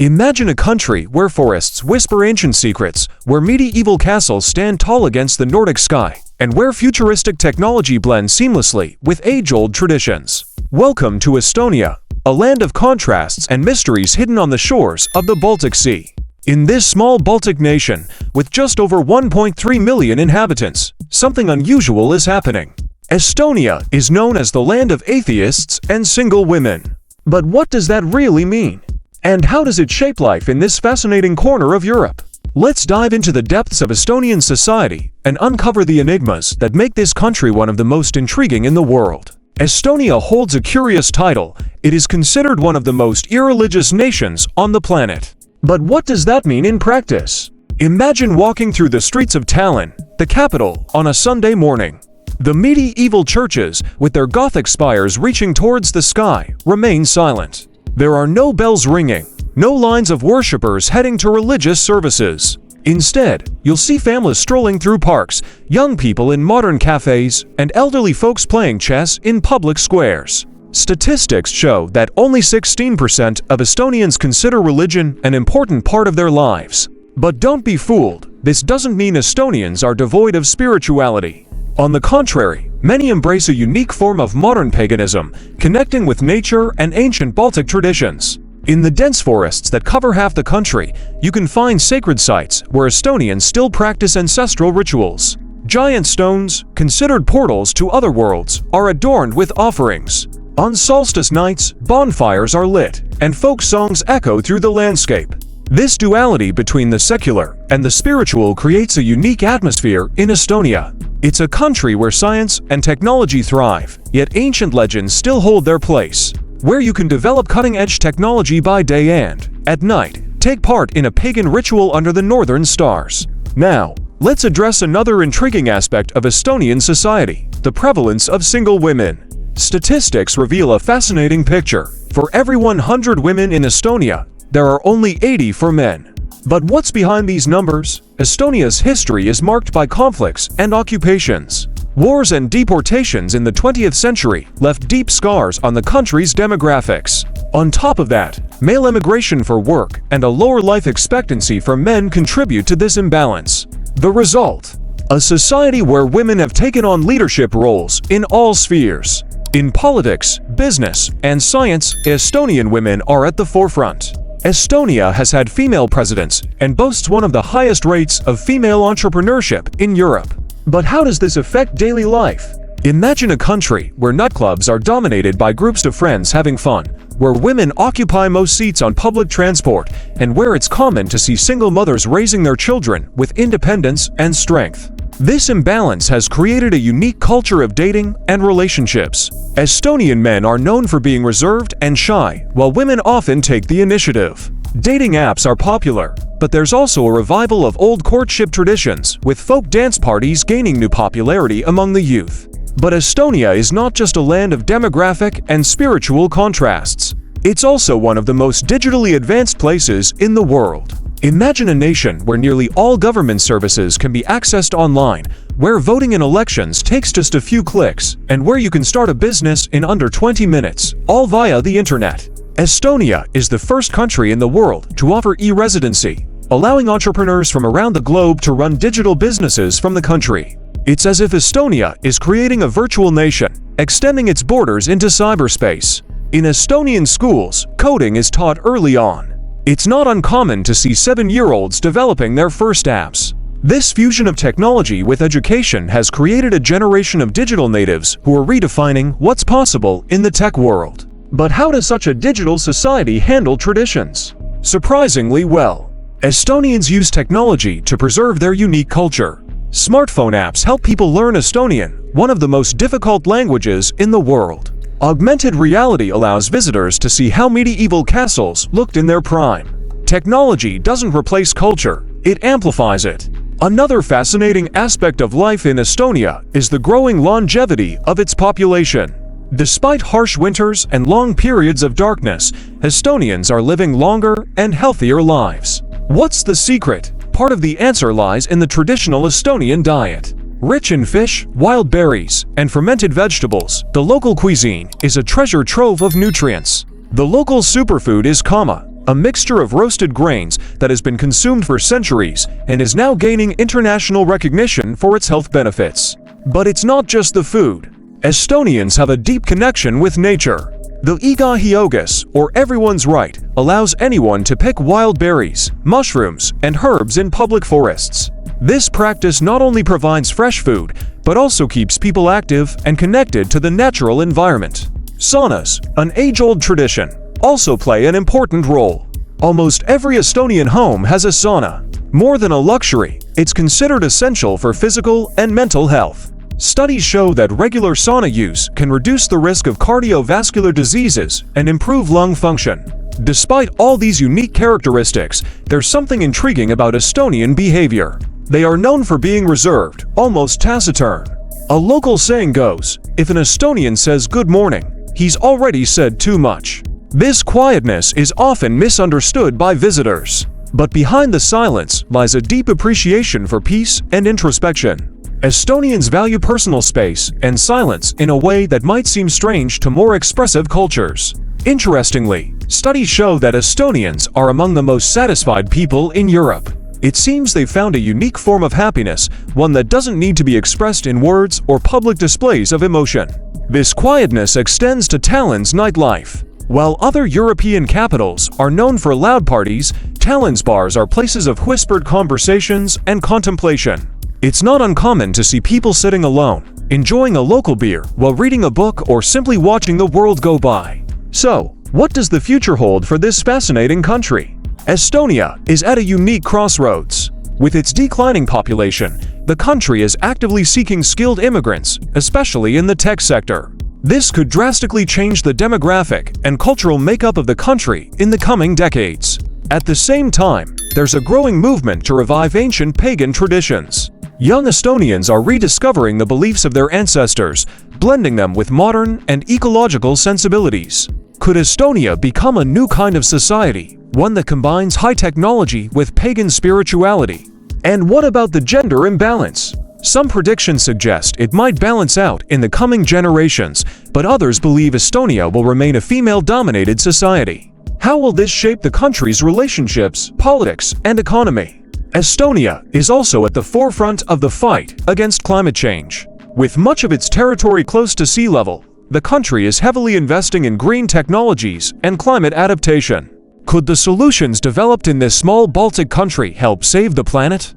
Imagine a country where forests whisper ancient secrets, where medieval castles stand tall against the Nordic sky, and where futuristic technology blends seamlessly with age-old traditions. Welcome to Estonia, a land of contrasts and mysteries hidden on the shores of the Baltic Sea. In this small Baltic nation, with just over 1.3 million inhabitants, something unusual is happening. Estonia is known as the land of atheists and single women. But what does that really mean? And how does it shape life in this fascinating corner of Europe? Let's dive into the depths of Estonian society and uncover the enigmas that make this country one of the most intriguing in the world. Estonia holds a curious title. It is considered one of the most irreligious nations on the planet. But what does that mean in practice? Imagine walking through the streets of Tallinn, the capital, on a Sunday morning. The medieval churches, with their Gothic spires reaching towards the sky, remain silent. There are no bells ringing, no lines of worshippers heading to religious services. Instead, you'll see families strolling through parks, young people in modern cafes, and elderly folks playing chess in public squares. Statistics show that only 16% of Estonians consider religion an important part of their lives. But don't be fooled, this doesn't mean Estonians are devoid of spirituality. On the contrary, many embrace a unique form of modern paganism, connecting with nature and ancient Baltic traditions. In the dense forests that cover half the country, you can find sacred sites where Estonians still practice ancestral rituals. Giant stones, considered portals to other worlds, are adorned with offerings. On solstice nights, bonfires are lit, and folk songs echo through the landscape. This duality between the secular and the spiritual creates a unique atmosphere in Estonia. It's a country where science and technology thrive, yet ancient legends still hold their place. Where you can develop cutting-edge technology by day and, at night, take part in a pagan ritual under the northern stars. Now, let's address another intriguing aspect of Estonian society: the prevalence of single women. Statistics reveal a fascinating picture. For every 100 women in Estonia, there are only 80 for men. But what's behind these numbers? Estonia's history is marked by conflicts and occupations. Wars and deportations in the 20th century left deep scars on the country's demographics. On top of that, male immigration for work and a lower life expectancy for men contribute to this imbalance. The result? A society where women have taken on leadership roles in all spheres. In politics, business, and science, Estonian women are at the forefront. Estonia has had female presidents and boasts one of the highest rates of female entrepreneurship in Europe. But how does this affect daily life? Imagine a country where nightclubs are dominated by groups of friends having fun, where women occupy most seats on public transport, and where it's common to see single mothers raising their children with independence and strength. This imbalance has created a unique culture of dating and relationships. Estonian men are known for being reserved and shy, while women often take the initiative. Dating apps are popular, but there's also a revival of old courtship traditions, with folk dance parties gaining new popularity among the youth. But Estonia is not just a land of demographic and spiritual contrasts. It's also one of the most digitally advanced places in the world. Imagine a nation where nearly all government services can be accessed online, where voting in elections takes just a few clicks, and where you can start a business in under 20 minutes, all via the internet. Estonia is the first country in the world to offer e-residency, allowing entrepreneurs from around the globe to run digital businesses from the country. It's as if Estonia is creating a virtual nation, extending its borders into cyberspace. In Estonian schools, coding is taught early on. It's not uncommon to see 7-year-olds developing their first apps. This fusion of technology with education has created a generation of digital natives who are redefining what's possible in the tech world. But how does such a digital society handle traditions? Surprisingly well. Estonians use technology to preserve their unique culture. Smartphone apps help people learn Estonian, one of the most difficult languages in the world. Augmented reality allows visitors to see how medieval castles looked in their prime. Technology doesn't replace culture, it amplifies it. Another fascinating aspect of life in Estonia is the growing longevity of its population. Despite harsh winters and long periods of darkness, Estonians are living longer and healthier lives. What's the secret? Part of the answer lies in the traditional Estonian diet. Rich in fish, wild berries, and fermented vegetables, the local cuisine is a treasure trove of nutrients. The local superfood is kama, a mixture of roasted grains that has been consumed for centuries and is now gaining international recognition for its health benefits. But it's not just the food. Estonians have a deep connection with nature. The igahi ogas, or everyone's right, allows anyone to pick wild berries, mushrooms, and herbs in public forests. This practice not only provides fresh food, but also keeps people active and connected to the natural environment. Saunas, an age-old tradition, also play an important role. Almost every Estonian home has a sauna. More than a luxury, it's considered essential for physical and mental health. Studies show that regular sauna use can reduce the risk of cardiovascular diseases and improve lung function. Despite all these unique characteristics, there's something intriguing about Estonian behavior. They are known for being reserved, almost taciturn. A local saying goes, if an Estonian says good morning, he's already said too much. This quietness is often misunderstood by visitors. But behind the silence lies a deep appreciation for peace and introspection. Estonians value personal space and silence in a way that might seem strange to more expressive cultures. Interestingly, studies show that Estonians are among the most satisfied people in Europe. It seems they've found a unique form of happiness, one that doesn't need to be expressed in words or public displays of emotion. This quietness extends to Tallinn's nightlife. While other European capitals are known for loud parties, Tallinn's bars are places of whispered conversations and contemplation. It's not uncommon to see people sitting alone, enjoying a local beer while reading a book or simply watching the world go by. So, what does the future hold for this fascinating country? Estonia is at a unique crossroads. With its declining population, the country is actively seeking skilled immigrants, especially in the tech sector. This could drastically change the demographic and cultural makeup of the country in the coming decades. At the same time, there's a growing movement to revive ancient pagan traditions. Young Estonians are rediscovering the beliefs of their ancestors, blending them with modern and ecological sensibilities. Could Estonia become a new kind of society, one that combines high technology with pagan spirituality? And what about the gender imbalance? Some predictions suggest it might balance out in the coming generations, but others believe Estonia will remain a female-dominated society. How will this shape the country's relationships, politics, and economy? Estonia is also at the forefront of the fight against climate change. With much of its territory close to sea level, the country is heavily investing in green technologies and climate adaptation. Could the solutions developed in this small Baltic country help save the planet?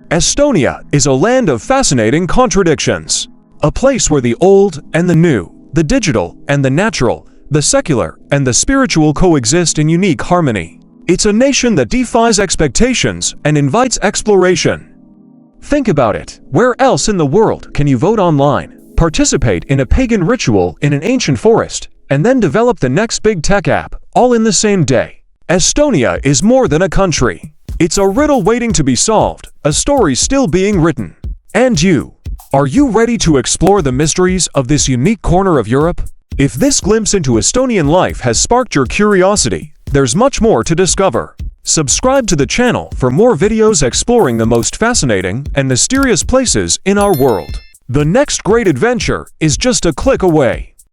Estonia is a land of fascinating contradictions. A place where the old and the new, the digital and the natural, the secular and the spiritual coexist in unique harmony. It's a nation that defies expectations and invites exploration. Think about it. Where else in the world can you vote online, participate in a pagan ritual in an ancient forest, and then develop the next big tech app, all in the same day? Estonia is more than a country. It's a riddle waiting to be solved, a story still being written. And you? Are you ready to explore the mysteries of this unique corner of Europe? If this glimpse into Estonian life has sparked your curiosity, there's much more to discover. Subscribe to the channel for more videos exploring the most fascinating and mysterious places in our world. The next great adventure is just a click away.